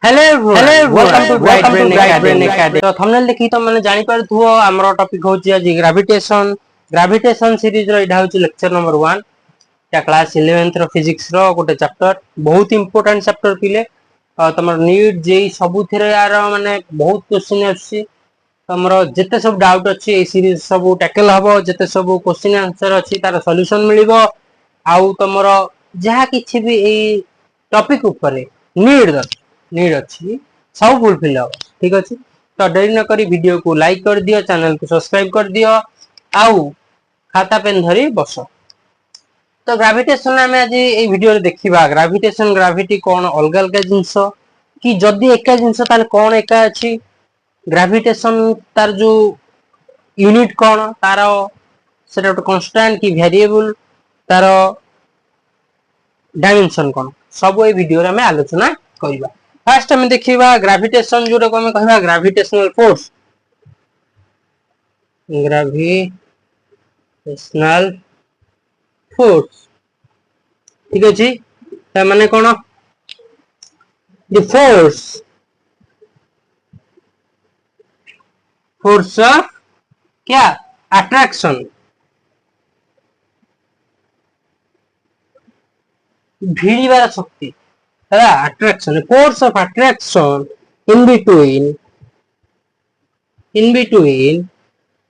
Hello everyone welcome to Bright Brain Academy. तो thumbnail देखि तो माने जानि पारथुओ हमरो टॉपिक होची आज ग्रेविटेशन सीरीज रो इडा होची लेक्चर नंबर 1 या क्लास 11th रो फिजिक्स रो गोटे चैप्टर बहुत इंपोर्टेंट चैप्टर पिले तमर नीट जेई सबु थिरे यार माने बहुत क्वेश्चन आछि तमरो जते सब डाउट अछि ए सीरीज सब टैकल हबो जते सब क्वेश्चन आंसर अछि तार सॉल्यूशन मिलिबो आउ तमरो जहा किछि भी ए टॉपिक ऊपर नीड अच्छी सब फुलफिल हो ठीक अच्छे। तो डेरी न करी वीडियो को लाइक कर दियो, चैनल को सब्सक्राइब कर दियो आउ खाता पेन धरी बस। तो ग्रेविटेशन आम आज ये वीडियो देखा ग्रेविटेशन ग्रेविटी कौन अलग अलग जिनस कि जदि एका जिनस ताले कौन एका अच्छी ग्रेविटेशन तार जो यूनिट कौन तार से कांस्टेंट कि वेरिएबल तार डायमेंशन कौन सब ये वीडियो रे हमें आलोचना करबा। फर्स्ट हम देखिबा ग्रेविटेशन जोटा को हम कहबा ग्रेविटेशनल फोर्स ठीक अछि। त माने कोन द फोर्स ऑफ क्या अट्रैक्शन भिड़ीबार शक्ति है attraction force of attraction in between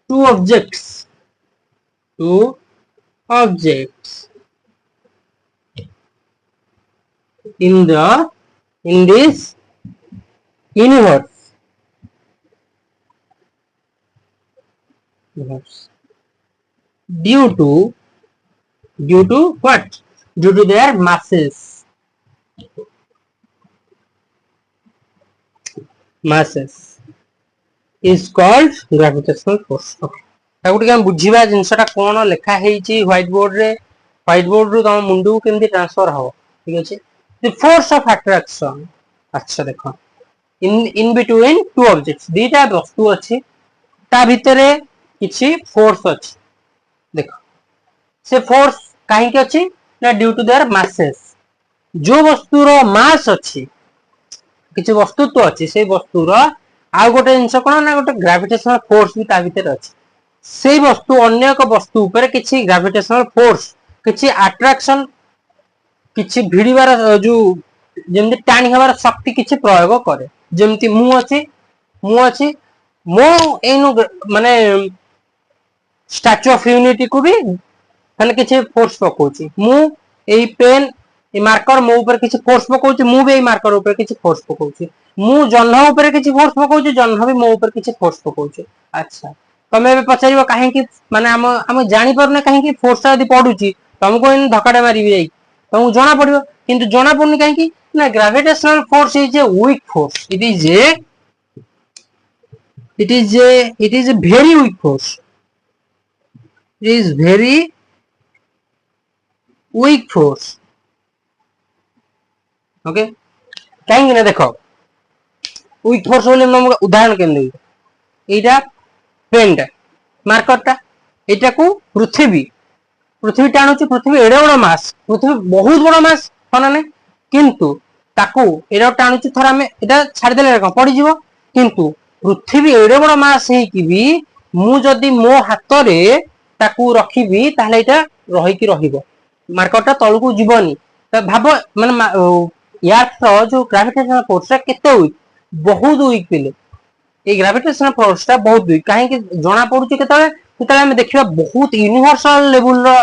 two objects in this universe due to what? Due to their masses is called gravitational force. Okay, ताकि हम बुझीबा जिनसटा कोन लेखा हेची व्हाइट बोर्ड रू तम मुंडू केमती ट्रांसफर हो ठीक अछि। द फोर्स ऑफ अट्रैक्शन अच्छा देखो इन बिटवीन टू ऑब्जेक्ट्स दीटा वस्तु अछि ता भितरे किछि फोर्स अछि देखो से फोर्स काहे के अछि ना ड्यू टू देयर मासेस जो वस्तु रो मास अछि किछि वस्तु तो अछि से वस्तु रो आ गोटे जिनस कोन ना गोटे ग्रेविटेशनल फोर्स भी ता भितर अछि से वस्तु अन्य एक वस्तु ऊपर किछि ग्रेविटेशनल फोर्स किछि अट्रैक्शन किछि भिड़ीबार जो जेमति टाणी हबार शक्ति किछि प्रयोग करे जेमति मु अछि मो एनु माने स्टैच्यू ऑफ यूनिटी को भी माने किछि फोर्स पकोछि मु एई पेन ए मार्कर मो ऊपर किछि फोर्स पकोछि मु भी एई मार्कर ऊपर किछि फोर्स पकोछि मु जन्ह ऊपर किछि फोर्स पकोछि जन्ह भी मो ऊपर किछि फोर्स पकोछि। अच्छा तमे भी पचारिबो काहे कि माने हम जानि परने काहे कि फोर्स यदि पडुछि तुमको इन धक्काडे मारिबि जाई तुमको जणा पड़िबो किंतु जणा पड़नी काहे कि ना gravitational force is a weak force it is a very weak force it is very weak force okay कहीं ना देखो वीक फोर्स बोले हम उदाहरण केन देबी एटा पेनटा मार्करटा एटा को पृथ्वी टाणुची पृथ्वी एडे बड़ मास पृथ्वी बहुत बड़ मास होना ने किंतु ताकू एडा टाणुची थरा में एटा छाड़ देले रकम पड़ी जीवो किंतु पृथ्वी एडे बड़ मास हे कि भी मु जदी मो हाथ रे ताकू रखिबी ताहले एटा रही कि रहिबो मार्करटा तळकू जीवनी त भाबो माने यार जो ग्रेविटेशनल फोर्स केते वीक बहुत वीक पिले ए ग्रेविटेशनल फोर्स ता बहुत वीक काहे कि जणा पडुची केतले हम देखिबा बहुत यूनिवर्सल लेवल रो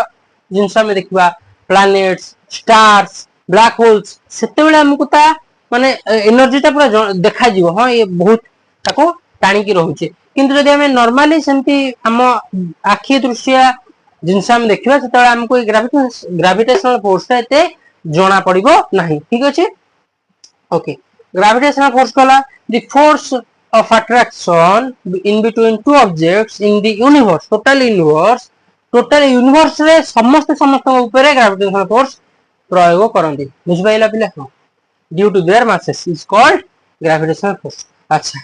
जिंस हम देखिबा प्लैनेट्स स्टार्स ब्लैक होल्स सेते बेले हमकु ता माने एनर्जी ता पूरा देखा जीवो हां ये बहुत ताको टाणी की रहउची किंतु जदि हम नॉर्मली सेंती हम आखि दृश्य जिनस हम देखिबा सेते हमकु ग्रेविटेशनल फोर्स ता एते जणा पड़िबो नाही ठीक अछि। ओके ग्रेविटेशनल फोर्स कला the force of attraction in between two objects in the universe total universe रे समस्त ऊपर ग्रेविटेशनल फोर्स प्रयोग करंती बुझ पाइला पिला due to their masses is called gravitational force। अच्छा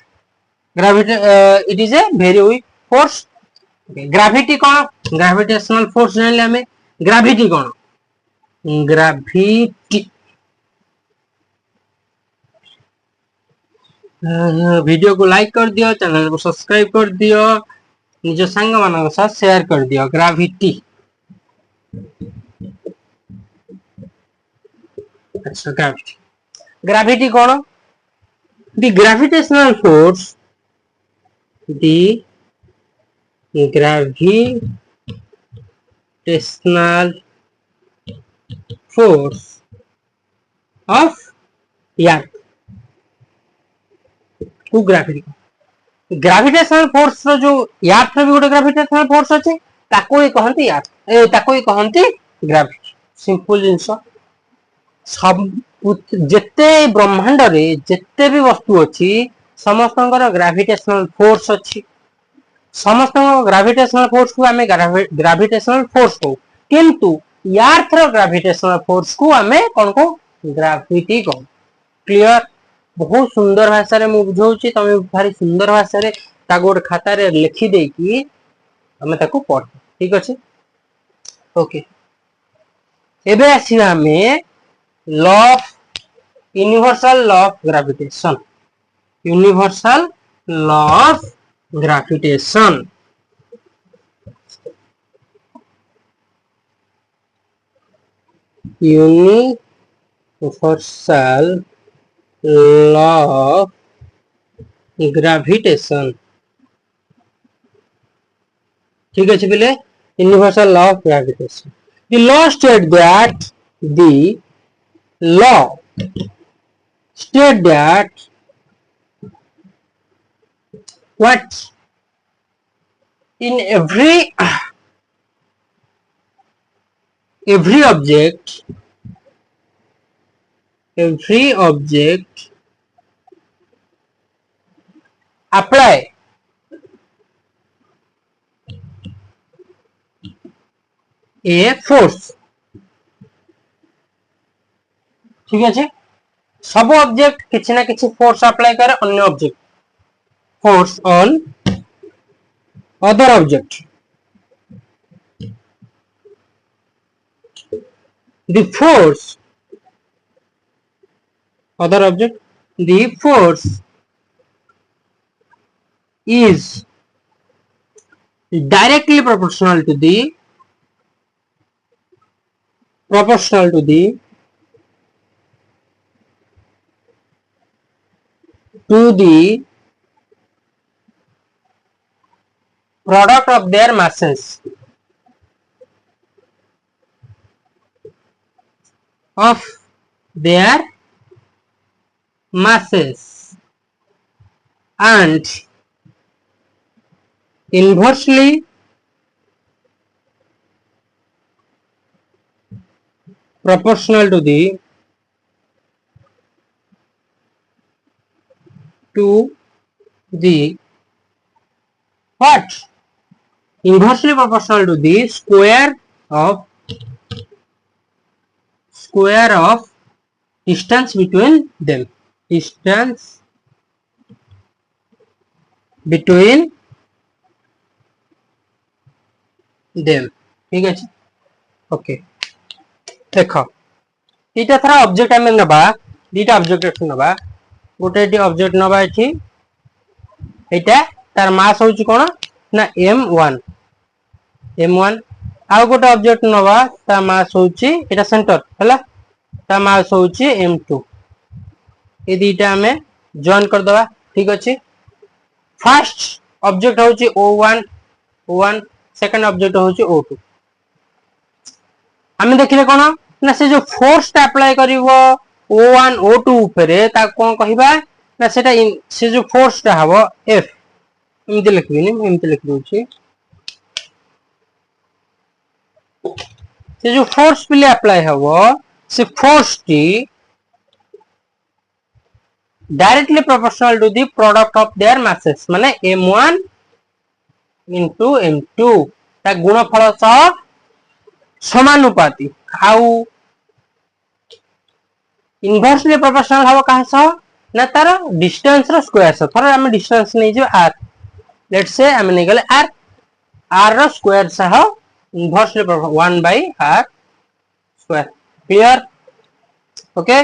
gravity it is a very weak force. Gravity कौन gravitational force जानले हमें ग्रेविटी कौन ग्रेविटी वीडियो को लाइक कर दियो, चैनल को सब्सक्राइब कर दियो, निज सांग मान साथ शेयर कर दियो। ग्रेविटी, अच्छा ग्रेविटी, ग्रेविटी कौन? The gravitational force, the gravitational force of earth to gravity. Gravitational force रो जो अर्थ रो भी गोटे ग्रेविटेशनल फोर्स अछि, ताको ही कहंती अर्थ, ताको ही कहंती ग्रेविटी। सिंपल जिंस, सब जेते ब्रह्मांड रे जेते भी वस्तु अछि समस्तंकर ग्रेविटेशनल फोर्स अछि। समस्त ग्रेविटेशनल फोर्स को आमे ग्रेविटेशनल फोर्स को, किंतु अर्थ रो ग्रेविटेशनल फोर्स को आमे कोन को ग्रेविटी को। क्लियर? बहुत सुंदर भाषा रे मु बुझौची, तमे भारी सुंदर भाषा रे ता गोड खाता रे लिखि दे की हमें ताको पढ़। ठीक अछि, ओके। एबे आसीबा हमें law of universal law of gravitation. Universal law of gravitation, universal law of gravitation. ठीक है बोले universal law of gravitation. The law state that the law state that what in every object apply a force। ठीक है, सब object किसी ना किसी force apply करे अन्य object, force on other object। The force other object, the force is directly proportional to the product of their masses, and inversely proportional to the what? Inversely proportional to the square of distance between them। distance between them। ठीक है, okay. देखो इटा थरा object हमें नबा, दीटा object नबा, गोटे T object नबा एठी, एटा तार मास होची कोन ना m1, आउ गोटे ऑब्जेक्ट नबा ता मास होची एटा सेंटर हला, ता मास होची m2। ए दीटा हमें जॉइन कर दवा। ठीक अछि, फर्स्ट ऑब्जेक्ट होची o1, सेकंड ऑब्जेक्ट होची o2। हमें देखिले कोन ना से जो फोर्स टा अप्लाई करिवो o1 o2 ऊपर ता कोन कहिबा ना सेटा से जो फोर्स टा हबो f। एमति लिखबिनी, एमति लिख दोची, से जो फोर्स पे अप्लाई हबो से फोर्स टी directly proportional to the product of their masses, माने m1 into m2 ता गुणफल सह समानुपाती। आउ इनवर्सली प्रोपोर्शनल हबो काहे सह ना तार डिस्टेंस रो स्क्वायर सह। थरे हम डिस्टेंस नै जो r, लेट्स से हम नै गले r रो स्क्वायर सह inversely 1/r square. Clear? Okay,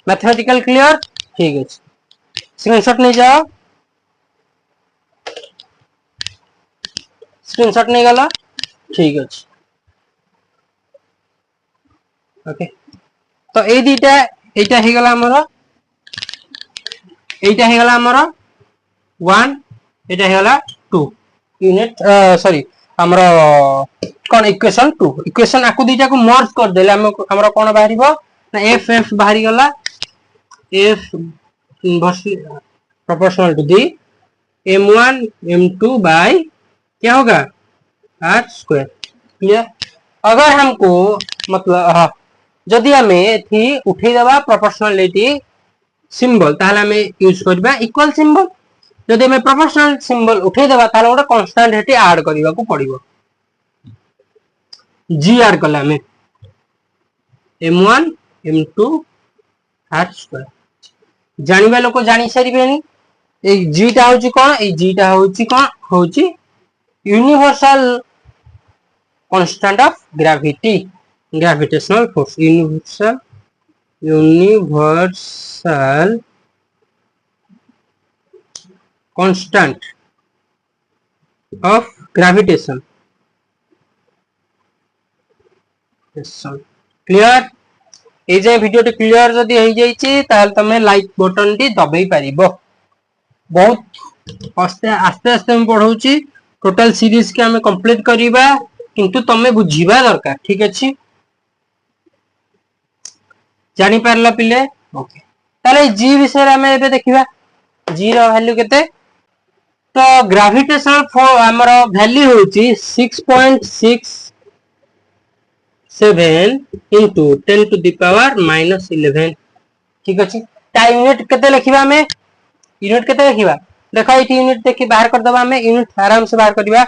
mathematical clear? ठीक है। स्क्रीनशॉट नहीं जाओ, स्क्रीनशॉट नहीं गला ठीक अच्छे। ओके तो ये दीटा एटा हे गला हमर, एटा हे गला हमर 1, एटा हे गला 2 यूनिट सॉरी हमर कोन इक्वेशन 2। इक्वेशन आकु दीटा को मर्ज कर देले हमर कोन बाहरिबो ना एफ एफ बाहरी गला, F inversely proportional to the m1 m2 by क्या होगा आर स्क्वायर। क्लियर। अगर हमको मतलब जदि हमें थी उठे दबा प्रोपोर्शनलिटी सिंबल ताहले हमें यूज करबा इक्वल सिंबल, जदि हमें प्रोपोर्शनल सिंबल उठे दबा ताहले ओटा कांस्टेंट हेटी ऐड करबा को पड़िबो। जी ऐड कला हमें m1 m2 आर स्क्वायर जानिबा लोक जानि सारिबेनी ए जी टा होची कोन, ए जी टा होची कोन होची universal constant of gravity, gravitational force, universal constant of gravitation. Clear. A J video T clear जदी हो जाईची ताहले तमे लाइक बटन टी दबाई पारिबो। बहुत आस्ते आस्ते हम पढ़ाऊची, टोटल सीरीज के हमें कंप्लीट करिबा किंतु तमे बुझीबा दरकार। ठीक अछि जानि पारला पिले। ओके ताले जी विषय रे हमें एबे देखिबा जी रो वैल्यू केते। तो ग्रेविटेशनल फोर्स हमर वैल्यू होची 6.67 into 10 to the power -11। ठीक अछि टाइम यूनिट केते लिखिबा हमें, यूनिट केते लिखिबा देखो ये यूनिट देखि बाहर कर दबा हमें, यूनिट आराम से बाहर करबा।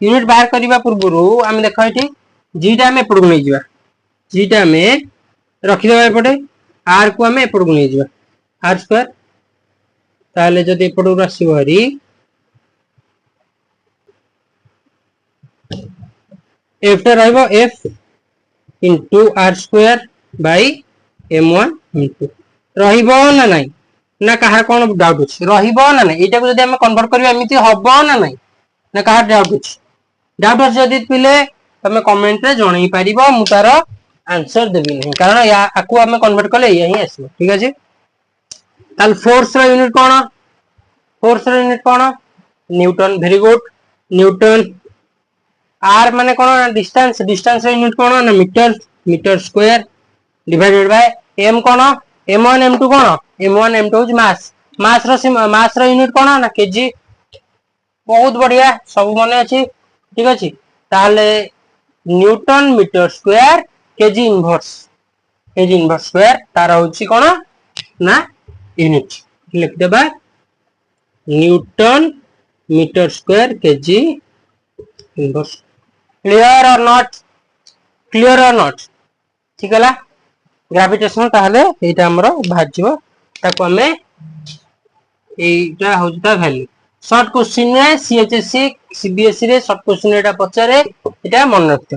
यूनिट बाहर करबा पूर्वरु हम देखो ये जी टा हमें पड़ू नहीं जिबा, जी टा हमें रखि देबा एपटे, आर को हमें एपड़ को नहीं जिबा आर स्क्वायर। ताले जदि एपड़ आसीबो हरी एफ टा रहइबो F into R square by m1 m2 रहइबो ना नहीं ना कहार कोन डाउट अछि रहइबो ना नहीं, एटा को जदि हम कन्वर्ट करबा एमिति हबो ना नहीं ना कहार डाउट अछि। डाउट अछि जदि पिले तमे कमेंट रे जणाई पारिबो, मु तार आंसर देबी नहीं कारण या आकु हम कन्वर्ट करले यही आसीबो। ठीक अछि ताल फोर्स रो यूनिट कोन, फोर्स रो यूनिट कोन newton. Very good newton. R माने कोन डिस्टेंस, डिस्टेंस रो यूनिट कोन ना meter, meter square divided by m कोन m1 m2 कोन m1 m2 is mass, mass रो यूनिट कोन ना केजी। बहुत बढ़िया सब मने अछि। ठीक अछि ताले newton metre square KG inverse, KG inverse square तार होची कोन ना यूनिट लिख देबा newton metre square KG inverse. Clear or not, clear or not. ठीक है ग्रेविटेशन ताहले एटा हमरो भाजिबो ताको हमें एटा होता वैल्यू। शॉर्ट क्वेश्चन रे सीएचएससी सीबीएसई रे शॉर्ट क्वेश्चन एटा पचारे एटा मन रखतो।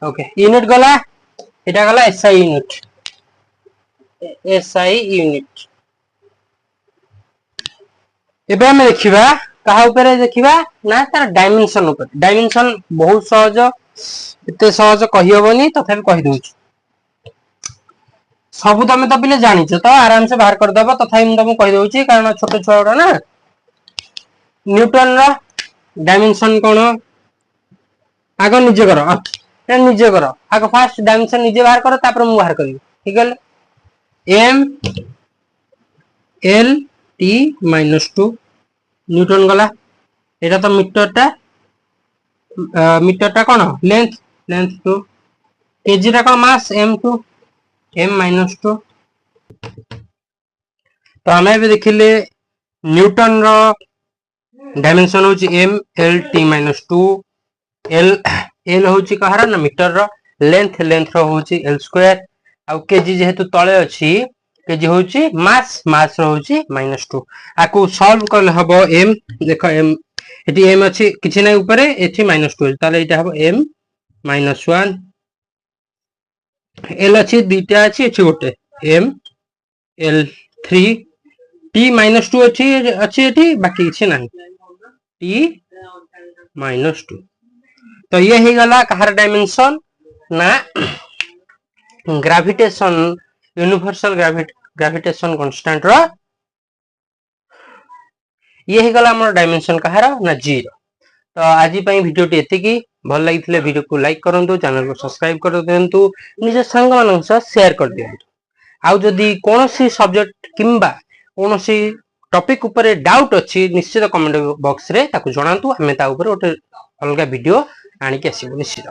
ओके यूनिट गला एटा गला एसआई यूनिट, एसआई यूनिट। एबे हम देखिबा कहा ऊपर देखिबा ना तार डायमेंशन ऊपर। डायमेंशन बहुत सहज, एते सहज कहि होबनी तथापि कहि दोछ। सब तमे तो पिले जानि छ तो आराम से बाहर कर दबो, तथापि हम तुमको कहि दोछि कारण छोट छोड़ा ना। न्यूटन रा डायमेंशन कोन आगो निजे करो, ए निजे करो आगो फास्ट डायमेंशन निजे बाहर करो तापर मु बाहर करियो। ठीक है m l t -2 न्यूटन गला एटा तो मीटर टा कोन लेंथ, लेंथ 2 केजी रा कोन मास m2 m -2। तो हमें भी देखिले न्यूटन रो डायमेंशन होची m l t -2 l होची कहारा ना मीटर रो, लेंथ लेंथ रो होची l स्क्वायर आ केजी जेहेतु तळे अछि केजी होची मास, मास रो होची -2। आकु सॉल्व करले हबो m देखो m एटी m अछि किछि नै ऊपर एठी -2 ताले एटा हबो m -1 l अछि दुईटा अछि एठी गोटे m l3 t-2 अच्छी एठी बाकी किसी नहीं t-2 तो ये ही गला कहार डायमेंशन ना ग्रेविटेशन यूनिवर्सल ग्रेविटेशन कांस्टेंट रो ये ही गला हमर डायमेंशन कहार ना g रो तो आज वीडियो टी एतिकी भल लगी वीडियो को लाइक करंतु चैनल को सब्सक्राइब कर दियंतु निज संग मानक सह शेयर कर दियंतु आउ जदी कोनोसी सब्जेक्ट किंबा कोनोसी टॉपिक ऊपर डाउट अछि निश्चित कमेंट बॉक्स रे ताकू जणांतु हमें ता ऊपर ओटे अलगा वीडियो आनी के आसीबो निश्चित।